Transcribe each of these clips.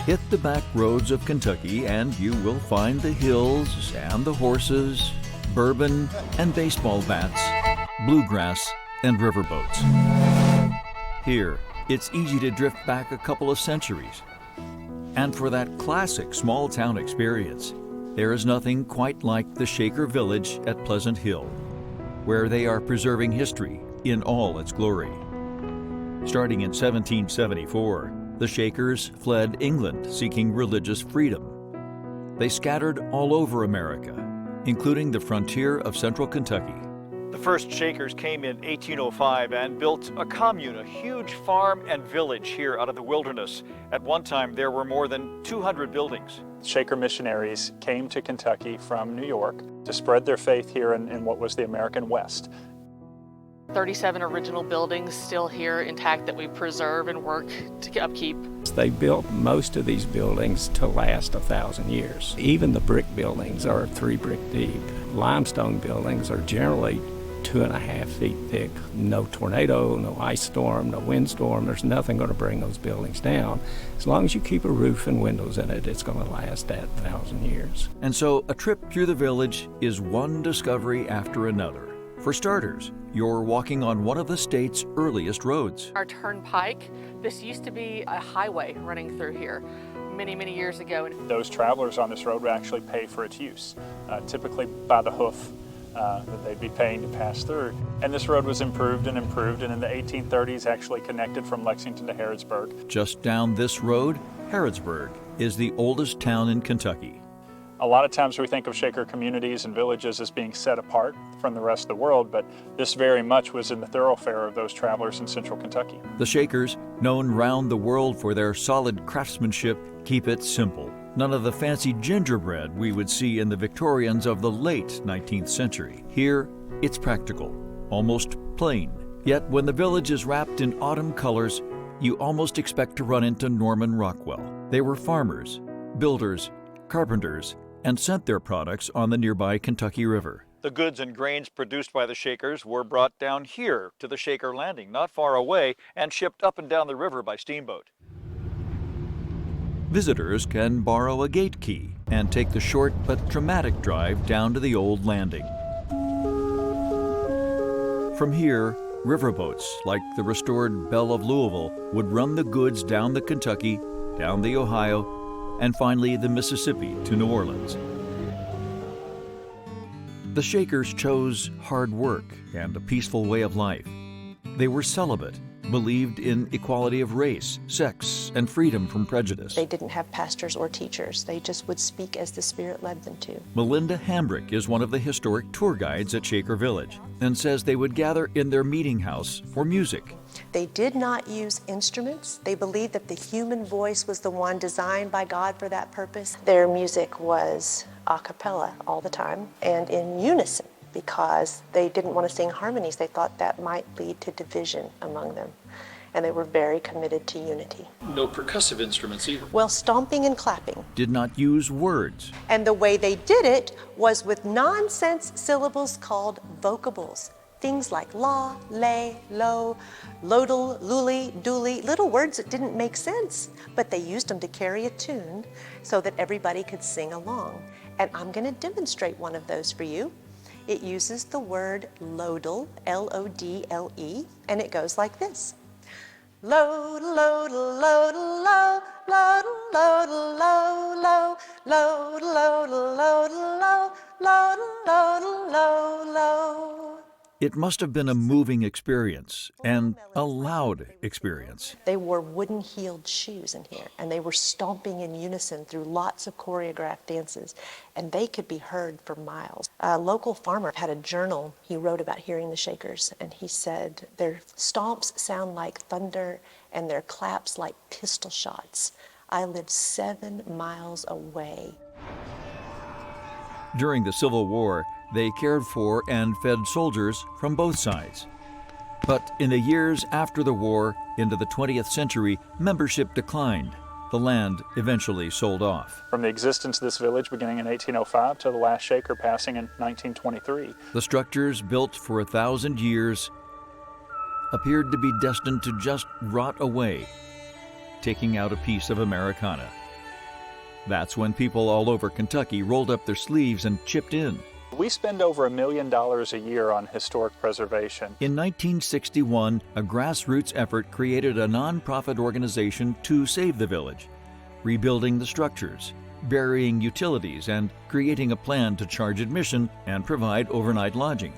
Hit the back roads of Kentucky and you will find the hills and the horses, bourbon and baseball bats, bluegrass and riverboats. Here, it's easy to drift back a couple of centuries. And for that classic small-town experience, there is nothing quite like the Shaker Village at Pleasant Hill, where they are preserving history in all its glory. Starting in 1774, the Shakers fled England seeking religious freedom. They scattered all over America, including the frontier of central Kentucky. The first Shakers came in 1805 and built a commune, a huge farm and village here out of the wilderness. At one time, there were more than 200 buildings. Shaker missionaries came to Kentucky from New York to spread their faith here in what was the American West. 37 original buildings still here intact that we preserve and work to upkeep. They built most of these buildings to last 1,000 years. Even the brick buildings are 3 brick deep. Limestone buildings are generally 2.5 feet thick. No tornado, no ice storm, no windstorm. There's nothing going to bring those buildings down. As long as you keep a roof and windows in it, it's going to last that 1,000 years. And so a trip through the village is one discovery after another. For starters, you're walking on one of the state's earliest roads. Our turnpike, this used to be a highway running through here many, many years ago. Those travelers on this road would actually pay for its use, typically by the hoof that they'd be paying to pass through. And this road was improved, and in the 1830s actually connected from Lexington to Harrodsburg. Just down this road, Harrodsburg is the oldest town in Kentucky. A lot of times we think of Shaker communities and villages as being set apart from the rest of the world, but this very much was in the thoroughfare of those travelers in central Kentucky. The Shakers, known round the world for their solid craftsmanship, keep it simple. None of the fancy gingerbread we would see in the Victorians of the late 19th century. Here, it's practical, almost plain. Yet when the village is wrapped in autumn colors, you almost expect to run into Norman Rockwell. They were farmers, builders, carpenters, and sent their products on the nearby Kentucky River. The goods and grains produced by the Shakers were brought down here to the Shaker Landing, not far away, and shipped up and down the river by steamboat. Visitors can borrow a gate key and take the short but dramatic drive down to the old landing. From here, riverboats like the restored Belle of Louisville would run the goods down the Kentucky, down the Ohio, and finally the Mississippi to New Orleans. The Shakers chose hard work and a peaceful way of life. They were celibate, believed in equality of race, sex, and freedom from prejudice. They didn't have pastors or teachers. They just would speak as the Spirit led them to. Melinda Hambrick is one of the historic tour guides at Shaker Village and says they would gather in their meeting house for music. They did not use instruments. They believed that the human voice was the one designed by God for that purpose. Their music was a cappella all the time and in unison, because they didn't want to sing harmonies. They thought that might lead to division among them. And they were very committed to unity. No percussive instruments either. Well, stomping and clapping. Did not use words. And the way they did it was with nonsense syllables called vocables. Things like la, lay, lo, lodal, luli, dooley, little words that didn't make sense, but they used them to carry a tune so that everybody could sing along. And I'm going to demonstrate one of those for you. It uses the word lodal, L-O-D-L-E, and it goes like this. Lodal, lodal, lodal, lo, lodal, lodal, lo, lo, lodal, lodal, lodal, lo, lodal, lodal, lo, lo. It must have been a moving experience and a loud experience. They wore wooden-heeled shoes in here, and they were stomping in unison through lots of choreographed dances, and they could be heard for miles. A local farmer had a journal he wrote about hearing the Shakers, and he said, their stomps sound like thunder and their claps like pistol shots. I lived 7 miles away. During the Civil War, they cared for and fed soldiers from both sides. But in the years after the war, into the 20th century, membership declined. The land eventually sold off. From the existence of this village beginning in 1805 to the last Shaker passing in 1923. The structures built for 1,000 years appeared to be destined to just rot away, taking out a piece of Americana. That's when people all over Kentucky rolled up their sleeves and chipped in. We spend over $1 million a year on historic preservation. In 1961, a grassroots effort created a nonprofit organization to save the village, rebuilding the structures, burying utilities, and creating a plan to charge admission and provide overnight lodging.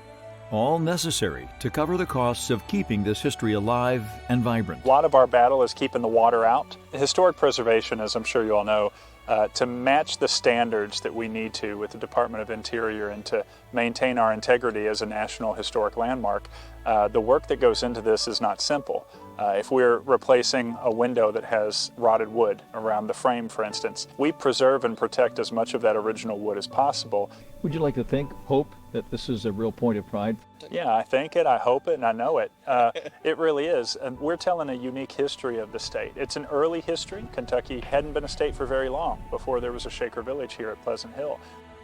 All necessary to cover the costs of keeping this history alive and vibrant. A lot of our battle is keeping the water out. Historic preservation, as I'm sure you all know, to match the standards that we need to with the Department of Interior and to maintain our integrity as a national historic landmark, the work that goes into this is not simple. If we're replacing a window that has rotted wood around the frame, for instance, we preserve and protect as much of that original wood as possible. Would you like to hope that this is a real point of pride? Yeah, I think it, I hope it, and I know it. It really is. And we're telling a unique history of the state. It's an early history. Kentucky hadn't been a state for very long before there was a Shaker Village here at Pleasant Hill.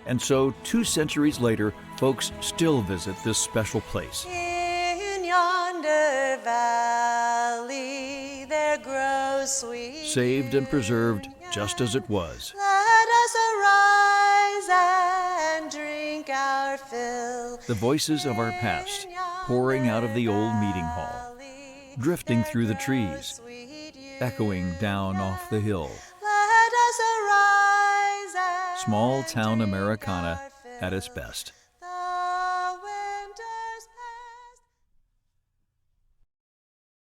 And so, 2 centuries later, folks still visit this special place. In yonder valley there grows sweet. Saved and preserved just as it was. Let us arise and drink our fill. The voices of our past pouring out of the old meeting hall, drifting through the trees, echoing down off the hill. Let us arise and Small town Americana at its best.